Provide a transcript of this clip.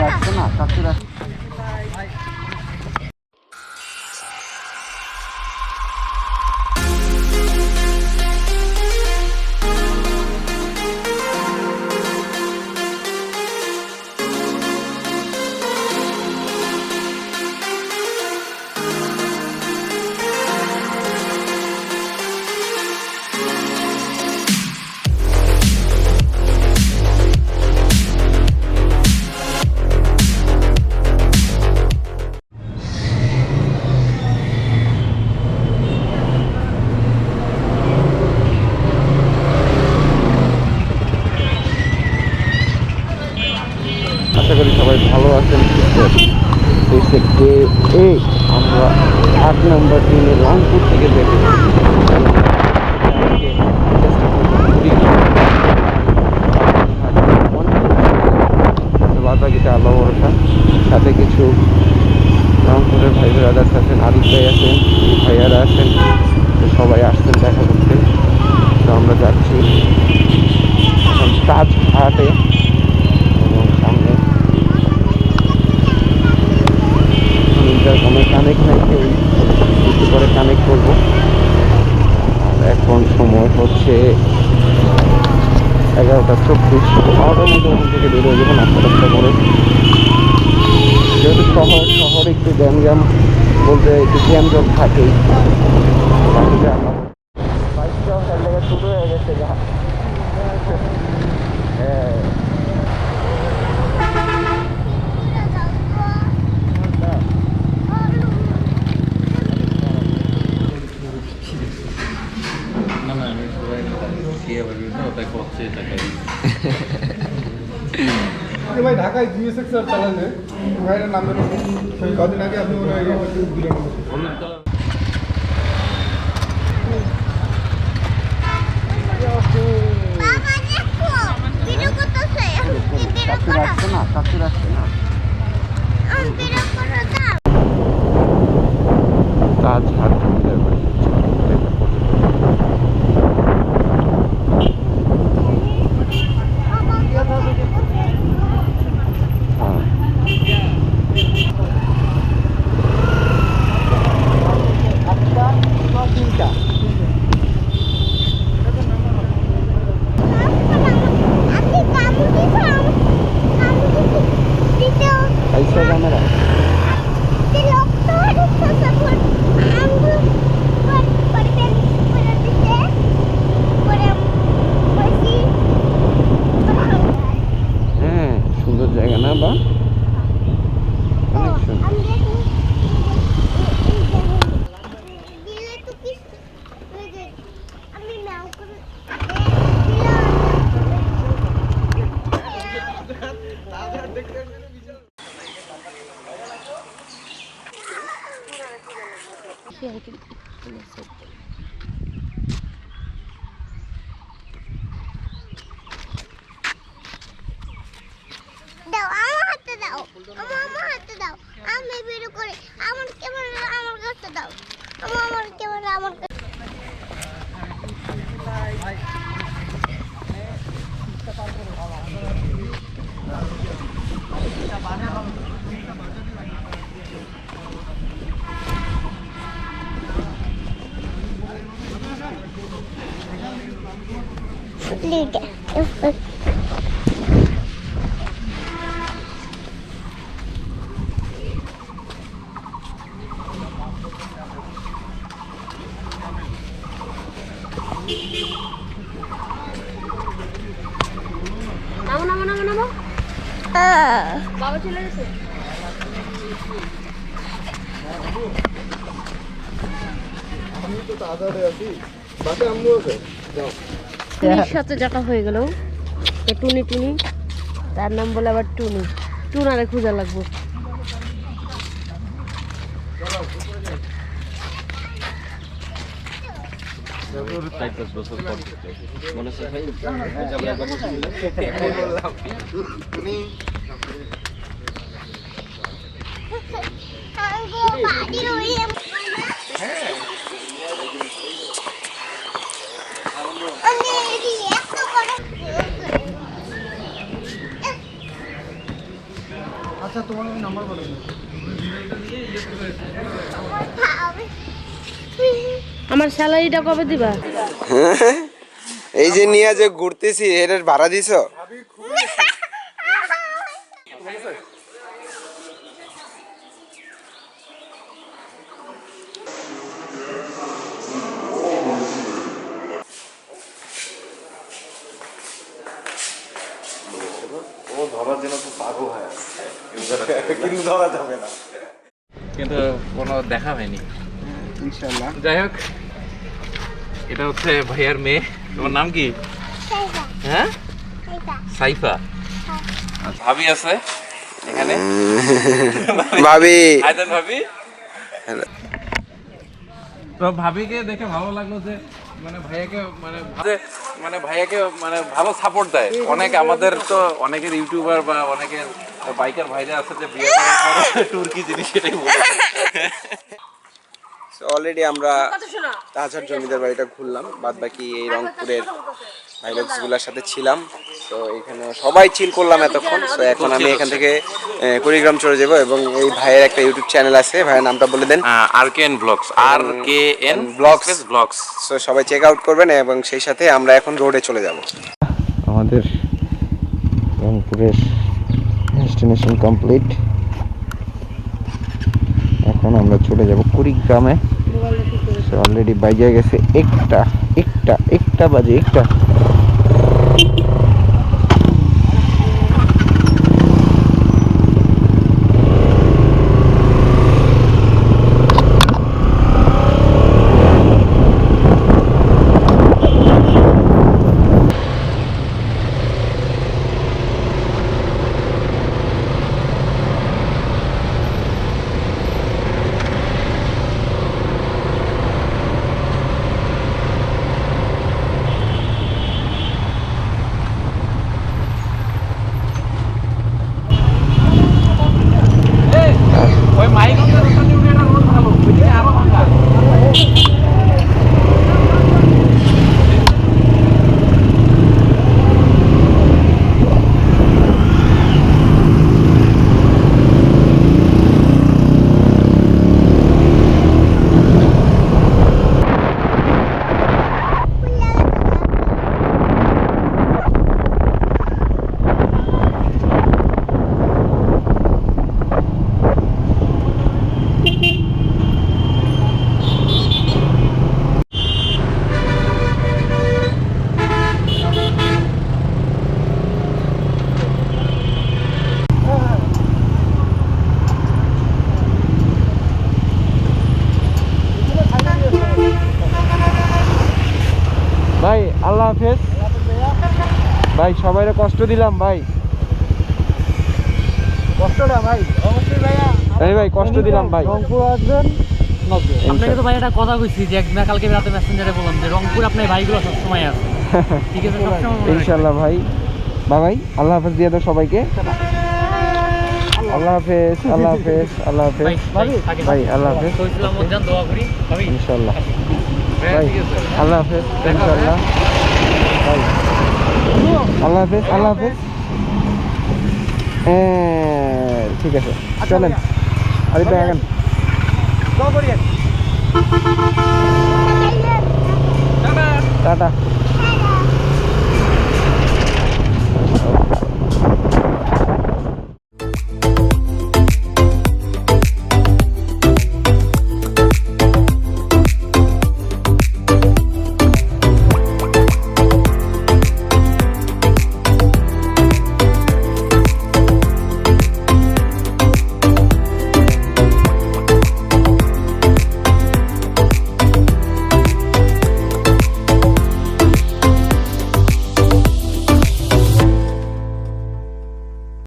রাখছে না, কাছে রাখছে। আশা করি সবাই ভালো আছেন, আমরা 8 নম্বর ট্রেনে রংপুর থেকে বেরিয়ে বাদবাকিটা আল্লাহ ভরসা। সাথে কিছু রংপুরের ভাই ব্রাদার্স আছেন, আরিফ ভাই আছেন, ভাইয়ারা আছেন, তো সবাই আসছেন দেখা করতে। তো আমরা যাচ্ছি এখন তাজ ঘাটে, এবং সামনে ইন্টারকমে কানেক্ট নাই, কেউ একটু পরে কানেক্ট করবো। এখন সময় হচ্ছে 11:24। 12টার মধ্যে ওখান থেকে বেরোয় যাবো নাস্তা টাস্তা করে। যেহেতু শহর একটু জ্যাম বলতে একটু জ্যাম থাকেই। বাইকটাও তার লেগে শুরু হয়ে গেছে গা। ভাই ঢাকায় জিএসএক্স আর চালানে ভাইয়ের নাম কদিন আগে আপনি মনে হয় দিলেন। রাখছে না, কাছে রাখছে না। তাজ ঘাট বাবা চলে গেছে। আমি তো তাড়াতাড়ি আছি, বাসে আম্মু আছে। যাও টুনির সাথে যাটা হয়ে গেল, টুনি তার নাম বলে আবার টুনারে খোঁজা লাগবো। আচ্ছা তোমার আমি নাম্বার পাঠাবো। আমার স্যালারিটা কবে দিবা? এই যে নিয়ে যে ঘুরতেছি এটার ভাড়া দিছো? কিন্তু কোনো দেখা হয়নি। ইনশাআল্লাহ। যাই হোক, এটা হচ্ছে ভাইয়ার মেয়ে। তোমার নাম কি? হ্যাঁ, সাইফা। ভাবি আছে এখানে। ভাবি, আইদান ভাবি। তো ভাবিকে দেখে ভালো লাগলো যে ভাইয়াকে ভালো সাপোর্ট দেয়। অনেক আমাদের তো অনেকের ইউটিউবার বা অনেকের বাইকার ভাইরা আছে যে বিয়ে করার পরে টুর্কি জিনিস সেটাই বলে। অলরেডি আমরা তাজহাট জমিদার বাড়িটা ঘুরলাম, বাদ বাকি এই রংপুরের ভাইলক্সগুলোর সাথে ছিলাম। তো এখানে সবাই চিল করলাম এতক্ষণ। তো এখন আমি এখান থেকে কুড়িগ্রাম চলে যাবো এবং এই ভাইয়ের একটা ইউটিউব চ্যানেল আছে, ভাইয়ের নামটা বলে দেন। RKN blogs, RKN blogs. So সবাই চেক আউট করবেন এবং সেই সাথে আমরা এখন রোডে চলে যাব। আমাদের রংপুরের ডেস্টিনেশন কমপ্লিট। এখন আমরা চলে যাব কুড়িগ্রামে। অলরেডি বাইজে গেছে একটা বাজে একটা। ওই মাইগঞ্জের ওখানে উঠে একটা রোড ভালো, ওইদিকে আরো ভাঙা। ভাই আল্লাহ হাফেজ ভাই, সবাইরে কষ্ট দিলাম ভাই। কষ্ট না ভাই, অবশ্যই ভাইয়া। এই ভাই কষ্ট দিলাম ভাই। রংপুর আসবেন আপনাকে তো ভাই একটা কথা কইছি যে কালকে রাতে মেসেঞ্জারে বললাম যে রংপুর আপনার ভাইগুলো সবসময় আছে। ঠিক আছে, ইনশাআল্লাহ ভাই। ভাই আল্লাহ হাফেজ দিয়ে দাও সবাইকে। আল্লাহ হাফেজ, আল্লাহ হাফেজ, আল্লাহ হাফেজ ভাই, আল্লাহ হাফেজ দোয়া করি ইনশাআল্লাহ ভাই। আল্লাহ হাফেজ ইনশাআল্লাহ ভাই। আল্লাহ হাফেজ, আল্লাহ হাফেজ। ঠিক আছে, চলেন আরে ভাই এখন টাটা।